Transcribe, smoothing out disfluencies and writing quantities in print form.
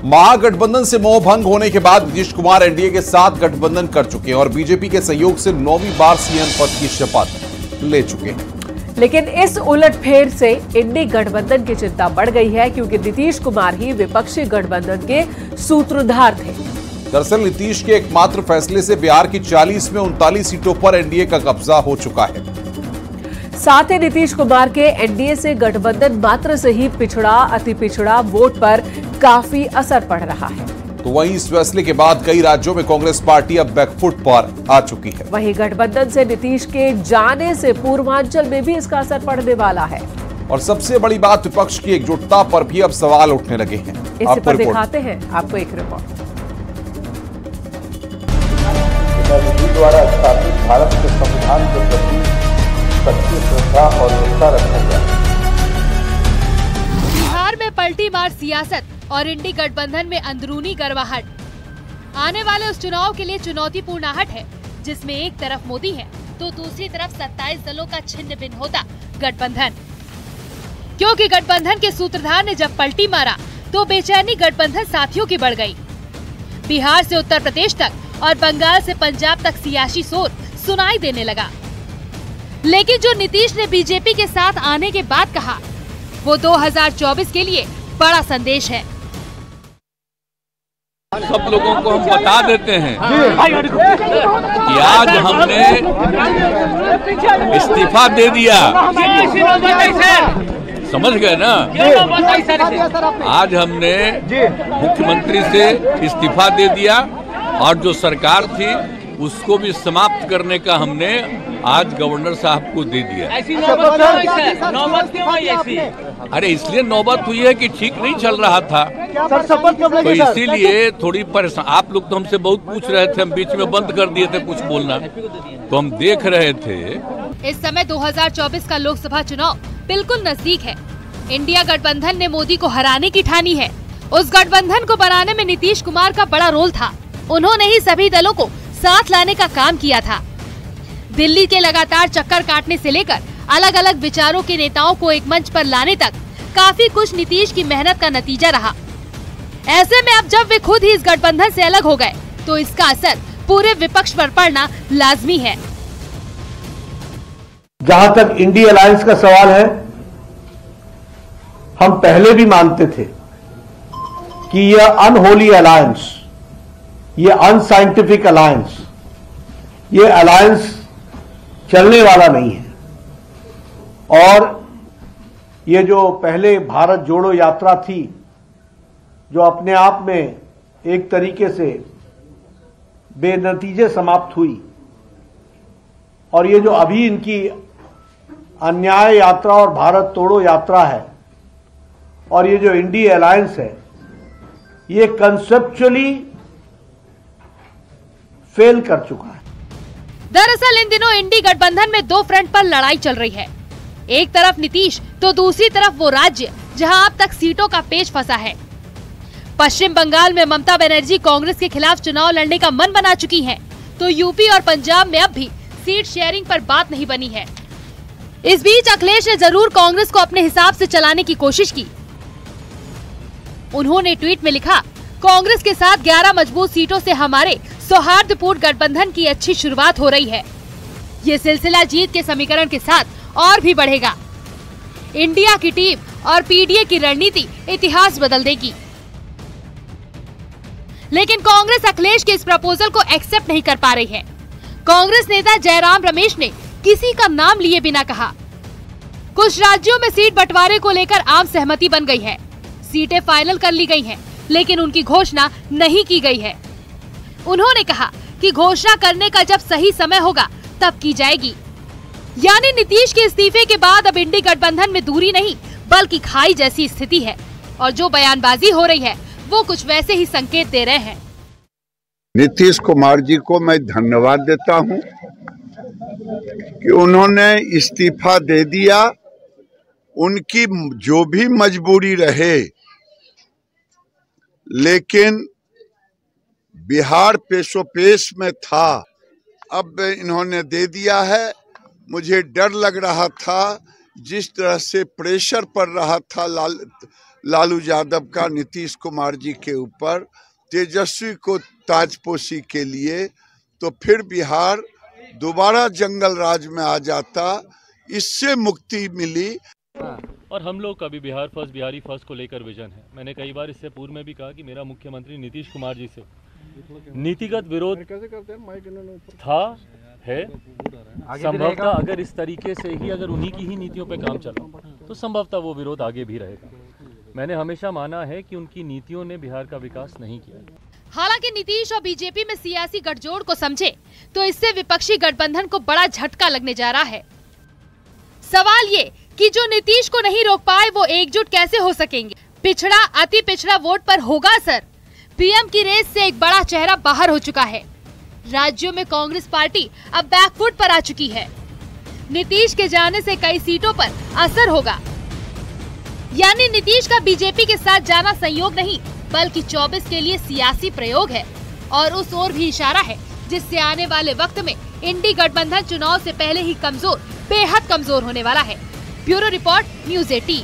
महागठबंधन से मोह भंग होने के बाद नीतीश कुमार एनडीए के साथ गठबंधन कर चुके हैं और बीजेपी के सहयोग से 9वीं बार सीएम पद की शपथ ले चुके हैं। लेकिन इस उलटफेर से इंडी गठबंधन की चिंता बढ़ गई है, क्योंकि नीतीश कुमार ही विपक्षी गठबंधन के सूत्रधार थे। दरअसल नीतीश के एकमात्र फैसले से बिहार की 40 में 39 सीटों पर एनडीए का कब्जा हो चुका है। साथ ही नीतीश कुमार के एनडीए से गठबंधन मात्र से ही पिछड़ा अति पिछड़ा वोट पर काफी असर पड़ रहा है। तो वहीं इस फैसले के बाद कई राज्यों में कांग्रेस पार्टी अब बैकफुट पर आ चुकी है। वहीं गठबंधन से नीतीश के जाने से पूर्वांचल में भी इसका असर पड़ने वाला है। और सबसे बड़ी बात, विपक्ष की एकजुटता पर भी अब सवाल उठने लगे हैं। इस पर दिखाते हैं आपको एक रिपोर्ट। द्वारा स्थापित भारत के संविधान के प्रति सच्ची श्रद्धा और निष्ठा रखा गया। बिहार में पलटी मार सियासत और इंडी गठबंधन में अंदरूनी गर्वाहट। आने वाले उस चुनाव के लिए चुनौतीपूर्ण आहट है, जिसमें एक तरफ मोदी है तो दूसरी तरफ 27 दलों का छिन्न भिन्न होता गठबंधन। क्योंकि गठबंधन के सूत्रधार ने जब पलटी मारा तो बेचैनी गठबंधन साथियों की बढ़ गई। बिहार से उत्तर प्रदेश तक और बंगाल से पंजाब तक सियासी शोर सुनाई देने लगा। लेकिन जो नीतीश ने बीजेपी के साथ आने के बाद कहा, वो 2024 के लिए बड़ा संदेश है। सब लोगों को हम बता देते हैं कि आज हमने इस्तीफा दे दिया। समझ गए ना? आज हमने मुख्यमंत्री से इस्तीफा दे दिया और जो सरकार थी उसको भी समाप्त करने का हमने आज गवर्नर साहब को दे दिया। ऐसी नौबत क्यों आई ऐसी? अरे इसलिए नौबत हुई है कि ठीक नहीं चल रहा था, तो इसीलिए थोड़ी परेशान। आप लोग तो हमसे बहुत पूछ रहे थे, हम बीच में बंद कर दिए थे कुछ बोलना, तो हम देख रहे थे। इस समय 2024 का लोकसभा चुनाव बिल्कुल नजदीक है। इंडिया गठबंधन ने मोदी को हराने की ठानी है। उस गठबंधन को बनाने में नीतीश कुमार का बड़ा रोल था। उन्होंने ही सभी दलों को साथ लाने का काम किया था। दिल्ली के लगातार चक्कर काटने से लेकर अलग अलग विचारों के नेताओं को एक मंच पर लाने तक काफी कुछ नीतीश की मेहनत का नतीजा रहा। ऐसे में अब जब वे खुद ही इस गठबंधन से अलग हो गए तो इसका असर पूरे विपक्ष पर पड़ना लाजमी है। जहां तक इंडी अलायंस का सवाल है, हम पहले भी मानते थे कि यह अनहोली अलायंस, ये अनसाइंटिफिक अलायंस, ये अलायंस चलने वाला नहीं है। और ये जो पहले भारत जोड़ो यात्रा थी, जो अपने आप में एक तरीके से बेनतीजे समाप्त हुई, और ये जो अभी इनकी अन्याय यात्रा और भारत तोड़ो यात्रा है, और ये जो इंडी अलायंस है, ये कंसेप्चुअली फेल कर चुका है। दरअसल इन दिनों इंडी गठबंधन में दो फ्रंट पर लड़ाई चल रही है। एक तरफ नीतीश तो दूसरी तरफ वो राज्य जहां अब तक सीटों का पेच फंसा है। पश्चिम बंगाल में ममता बनर्जी कांग्रेस के खिलाफ चुनाव लड़ने का मन बना चुकी हैं, तो यूपी और पंजाब में अब भी सीट शेयरिंग पर बात नहीं बनी है। इस बीच अखिलेश ने जरूर कांग्रेस को अपने हिसाब से चलाने की कोशिश की। उन्होंने ट्वीट में लिखा, कांग्रेस के साथ 11 मजबूत सीटों से हमारे सौहार्दपूर्ण गठबंधन की अच्छी शुरुआत हो रही है। ये सिलसिला जीत के समीकरण के साथ और भी बढ़ेगा। इंडिया की टीम और पीडीए की रणनीति इतिहास बदल देगी। लेकिन कांग्रेस अखिलेश के इस प्रपोजल को एक्सेप्ट नहीं कर पा रही है। कांग्रेस नेता जयराम रमेश ने किसी का नाम लिए बिना कहा। कुछ राज्यों में सीट बंटवारे को लेकर आम सहमति बन गई है। सीटें फाइनल कर ली गई हैं, लेकिन उनकी घोषणा नहीं की गई है। उन्होंने कहा कि घोषणा करने का जब सही समय होगा तब की जाएगी। यानी नीतीश के इस्तीफे के बाद अब इंडी गठबंधन में दूरी नहीं बल्कि खाई जैसी स्थिति है, और जो बयानबाजी हो रही है वो कुछ वैसे ही संकेत दे रहे हैं। नीतीश कुमार जी को मैं धन्यवाद देता हूं कि उन्होंने इस्तीफा दे दिया। उनकी जो भी मजबूरी रहे, लेकिन बिहार पेशोपेश में था, अब इन्होंने दे दिया है। मुझे डर लग रहा था, जिस तरह से प्रेशर पड़ रहा था लालू यादव का नीतीश कुमार जी के ऊपर, तेजस्वी को ताजपोशी के लिए, तो फिर बिहार दोबारा जंगल राज में आ जाता। इससे मुक्ति मिली। और हम लोग का भी बिहार फर्स्ट, बिहारी फर्स्ट को लेकर विजन है। मैंने कई बार इससे पूर्व में भी कहा कि मेरा मुख्यमंत्री नीतीश कुमार जी से नीतिगत विरोध था, है। संभवतः अगर इस तरीके से ही, अगर उन्हीं की ही नीतियों पे काम चला तो संभवतः वो विरोध आगे भी रहेगा। मैंने हमेशा माना है कि उनकी नीतियों ने बिहार का विकास नहीं किया। हालांकि नीतीश और बीजेपी में सियासी गठजोड़ को समझे तो इससे विपक्षी गठबंधन को बड़ा झटका लगने जा रहा है। सवाल ये कि जो नीतीश को नहीं रोक पाए वो एकजुट कैसे हो सकेंगे? पिछड़ा अति पिछड़ा वोट पर होगा असर। पीएम की रेस से एक बड़ा चेहरा बाहर हो चुका है। राज्यों में कांग्रेस पार्टी अब बैकफुट पर आ चुकी है। नीतीश के जाने से कई सीटों पर असर होगा। यानी नीतीश का बीजेपी के साथ जाना संयोग नहीं बल्कि 24 के लिए सियासी प्रयोग है और उस ओर भी इशारा है, जिससे आने वाले वक्त में इंडी गठबंधन चुनाव से पहले ही कमजोर, बेहद कमजोर होने वाला है। Bureau report, news 18।